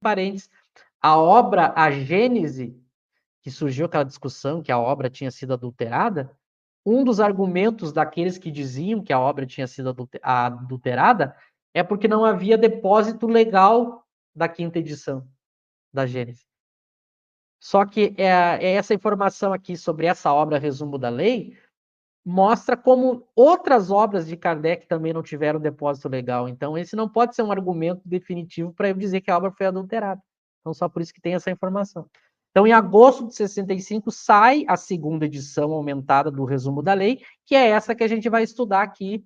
parênteses, a obra, a Gênese, que surgiu aquela discussão que a obra tinha sido adulterada, um dos argumentos daqueles que diziam que a obra tinha sido adulterada é porque não havia depósito legal da quinta edição da Gênese. Só que essa informação aqui sobre essa obra Resumo da Lei mostra como outras obras de Kardec também não tiveram depósito legal. Então, esse não pode ser um argumento definitivo para eu dizer que a obra foi adulterada. Então, só por isso que tem essa informação. Então, em agosto de 65, sai a segunda edição aumentada do Resumo da Lei, que é essa que a gente vai estudar aqui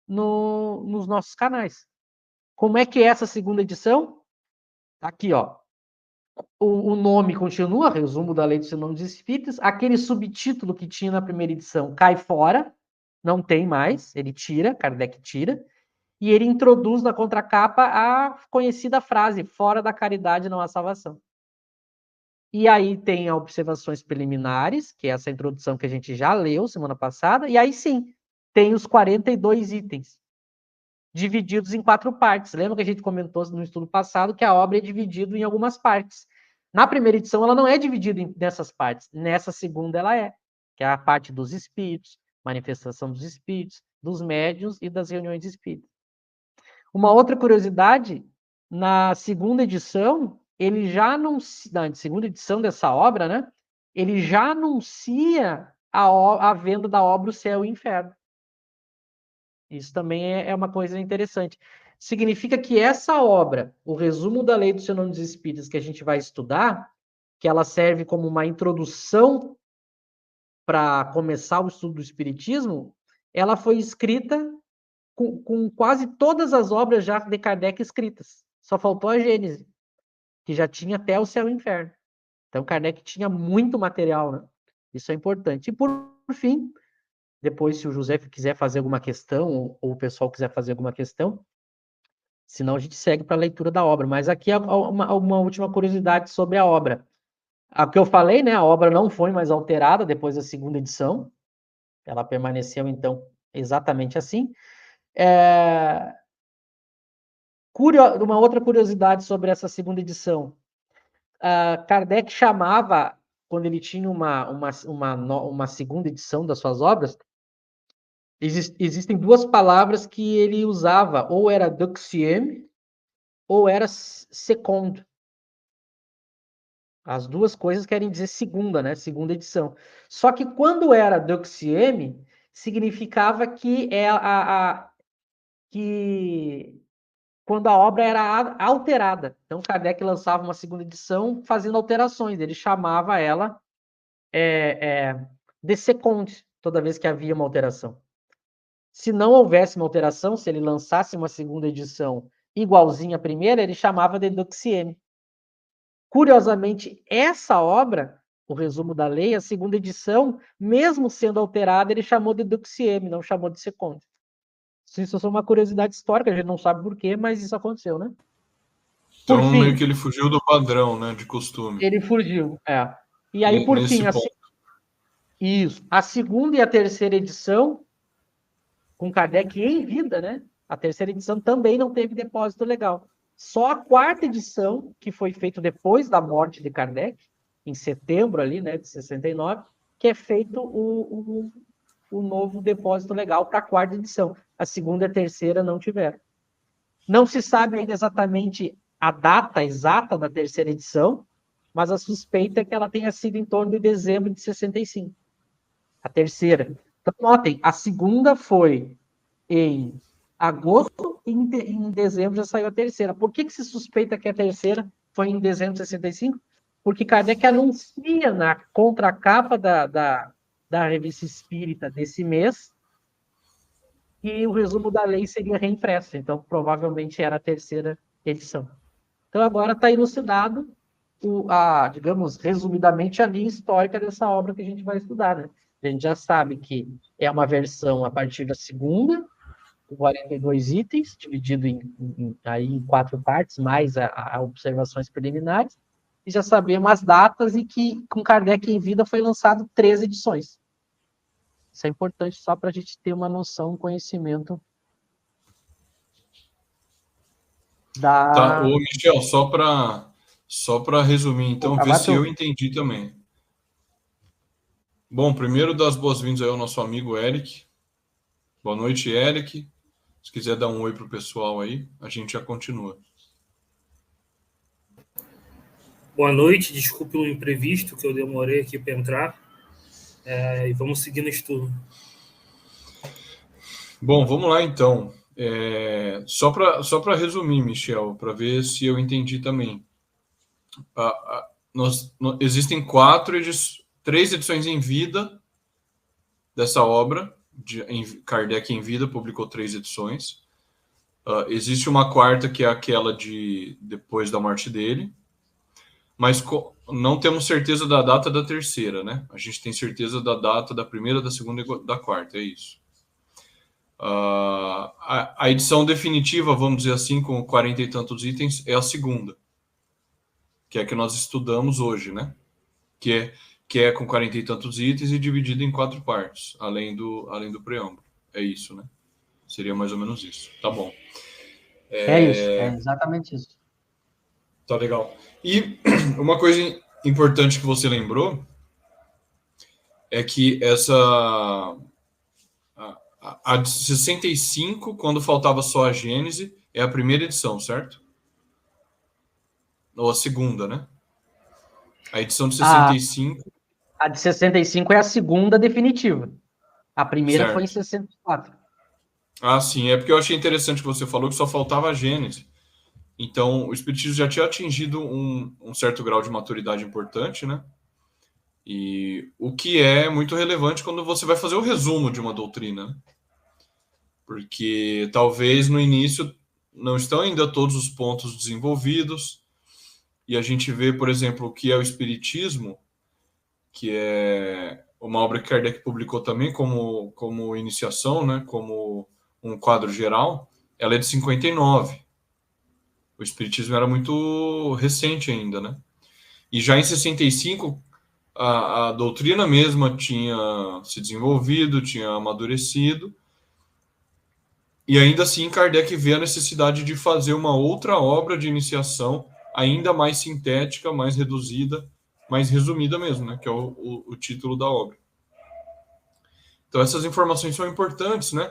nos nossos canais. Como é que é essa segunda edição? Aqui, ó. O nome continua, Resumo da Lei dos Fenômenos Espíritas. Aquele subtítulo que tinha na primeira edição cai fora, não tem mais, ele tira, Kardec tira, e ele introduz na contracapa a conhecida frase, fora da caridade não há salvação. E aí tem observações preliminares, que é essa introdução que a gente já leu semana passada, e aí sim, tem os 42 itens, divididos em 4 partes. Lembra que a gente comentou no estudo passado que a obra é dividida em algumas partes. Na primeira edição, ela não é dividida nessas partes. Nessa segunda, ela é. Que é a parte dos espíritos, manifestação dos espíritos, dos médiuns e das reuniões de espíritos. Uma outra curiosidade, na segunda edição, ele já anuncia, na segunda edição dessa obra, né? Ele já anuncia a venda da obra O Céu e o Inferno. Isso também é uma coisa interessante. Significa que essa obra, o resumo da Lei dos Fenômenos Espíritas que a gente vai estudar, que ela serve como uma introdução para começar o estudo do Espiritismo, ela foi escrita com quase todas as obras já de Kardec escritas. Só faltou a Gênese, que já tinha até o Céu e o Inferno. Então, Kardec tinha muito material, né? Isso é importante. E, por fim, depois, se o José quiser fazer alguma questão, ou o pessoal quiser fazer alguma questão, senão a gente segue para a leitura da obra. Mas aqui é uma última curiosidade sobre a obra. A que eu falei, né? A obra não foi mais alterada depois da segunda edição. Ela permaneceu, então, exatamente assim. Uma outra curiosidade sobre essa segunda edição. Kardec chamava, quando ele tinha uma segunda edição das suas obras, existem duas palavras que ele usava, ou era deuxième, ou era seconde. As duas coisas querem dizer segunda, né? Segunda edição. Só que quando era deuxième, significava que que quando a obra era alterada. Então, Kardec lançava uma segunda edição fazendo alterações. Ele chamava ela de seconde, toda vez que havia uma alteração. Se não houvesse uma alteração, se ele lançasse uma segunda edição igualzinha à primeira, ele chamava de deuxième. Curiosamente, essa obra, o resumo da lei, a segunda edição, mesmo sendo alterada, ele chamou de deuxième, não chamou de seconde. Isso é só uma curiosidade histórica, a gente não sabe por quê, mas isso aconteceu, né? Por Então, meio fim, que ele fugiu do padrão, né, de costume. ele fugiu. E aí, por Nesse fim, ponto. isso. A segunda e a terceira edição, com Kardec em vida, né? A terceira edição também não teve depósito legal. Só a quarta edição, que foi feita depois da morte de Kardec, em setembro ali, né, de 69, que é feito o novo depósito legal para a quarta edição. A segunda e a terceira não tiveram. Não se sabe ainda exatamente a data exata da terceira edição, mas a suspeita é que ela tenha sido em torno de dezembro de 65. A terceira. Então, notem, a segunda foi em agosto e em dezembro já saiu a terceira. Por que se suspeita que a terceira foi em dezembro de 65? Porque Kardec anuncia na contracapa da revista espírita desse mês que o resumo da lei seria reimpresso. Então, provavelmente era a terceira edição. Então, agora está elucidado, digamos, resumidamente, a linha histórica dessa obra que a gente vai estudar. Né? A gente já sabe que é uma versão a partir da segunda, com 42 itens, dividido aí em 4 partes, mais a observações preliminares, e já sabemos as datas e que, com Kardec em vida, foi lançado 3 edições. Isso é importante só para a gente ter uma noção, um conhecimento Tá, da... ô Michel, só para Só para resumir, então, ver se eu entendi também. Bom, primeiro das boas-vindas aí ao nosso amigo Eric. Boa noite, Eric. Se quiser dar um oi para o pessoal aí, a gente já continua. Boa noite, desculpe o imprevisto que eu demorei aqui para entrar. E vamos seguir no estudo. Bom, vamos lá então. Só para resumir, Michel, para ver se eu entendi também. Existem três edições em vida dessa obra. Kardec em vida publicou 3 edições. Existe uma quarta, que é aquela de depois da morte dele, mas não temos certeza da data da terceira, né? A gente tem certeza da data da primeira, da segunda e da quarta, é isso. A edição definitiva, vamos dizer assim, com 40 e tantos itens, é a segunda, que é a que nós estudamos hoje, né? Que é com 40 e tantos itens e dividido em 4 partes, além do preâmbulo. É isso, né? Seria mais ou menos isso. Tá bom. É isso, é exatamente isso. Tá legal. E uma coisa importante que você lembrou é que a de 65, quando faltava só a Gênese, é a primeira edição, certo? Ou a segunda, né? A edição de 65... A de 65 é a segunda definitiva. A primeira certo. foi em 64. Ah, sim. É porque eu achei interessante que você falou que só faltava a Gênese. Então, o Espiritismo já tinha atingido um certo grau de maturidade importante, né? E o que é muito relevante quando você vai fazer o resumo de uma doutrina, né? Porque talvez no início não estão ainda todos os pontos desenvolvidos, e a gente vê, por exemplo, o que é o Espiritismo, que é uma obra que Kardec publicou também como iniciação, né? Como um quadro geral, ela é de 59. O Espiritismo era muito recente ainda, né? E já em 65, a doutrina mesma tinha se desenvolvido, tinha amadurecido, e ainda assim Kardec vê a necessidade de fazer uma outra obra de iniciação ainda mais sintética, mais reduzida, mais resumida mesmo, né? Que é o título da obra. Então essas informações são importantes, né?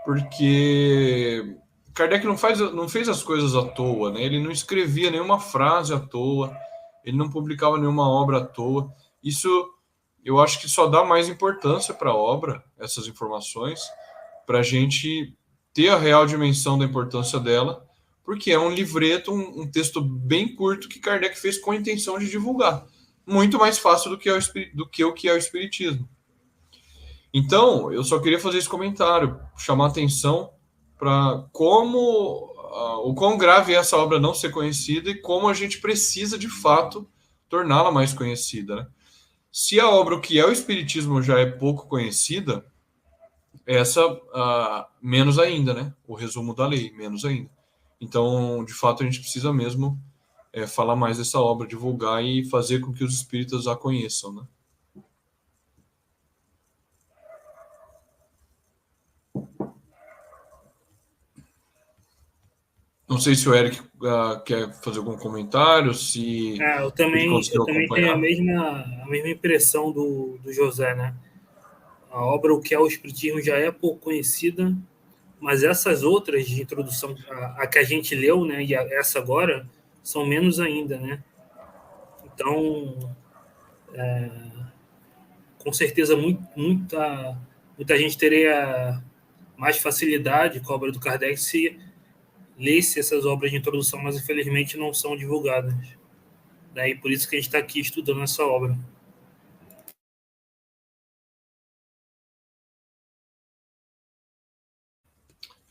Porque Kardec não fez as coisas à toa, né? Ele não escrevia nenhuma frase à toa, ele não publicava nenhuma obra à toa. Isso eu acho que só dá mais importância para a obra, essas informações, para a gente ter a real dimensão da importância dela, porque é um livreto, um texto bem curto que Kardec fez com a intenção de divulgar. Muito mais fácil do que o que é o Espiritismo. Então, eu só queria fazer esse comentário, chamar atenção para o quão grave é essa obra não ser conhecida e como a gente precisa, de fato, torná-la mais conhecida, né? Se a obra, o que é o Espiritismo, já é pouco conhecida, essa menos ainda, né? O resumo da lei, menos ainda. Então, de fato, a gente precisa mesmo falar mais dessa obra, divulgar e fazer com que os espíritas a conheçam, né? Não sei se o Eric quer fazer algum comentário, se eu também conseguiu tenho acompanhar. a mesma impressão do José, né? A obra O que é o Espiritismo já é pouco conhecida, mas essas outras de introdução, a que a gente leu, né, e essa agora, são menos ainda, né? Então, com certeza, muita gente teria mais facilidade com a obra do Kardec se lesse essas obras de introdução, mas infelizmente não são divulgadas. Daí por isso que a gente está aqui estudando essa obra.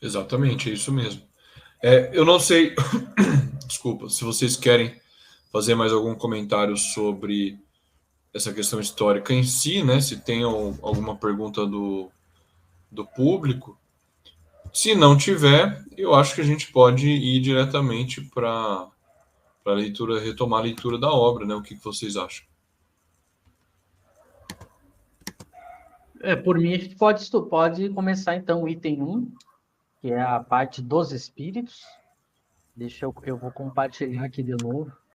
Exatamente, é isso mesmo. Eu não sei, desculpa, se vocês querem fazer mais algum comentário sobre essa questão histórica em si, né? Se tem alguma pergunta do público. Se não tiver, eu acho que a gente pode ir diretamente para a leitura, retomar a leitura da obra, né? O que vocês acham? Por mim, a gente pode começar então o item 1, que é a parte dos espíritos. Eu vou compartilhar aqui de novo.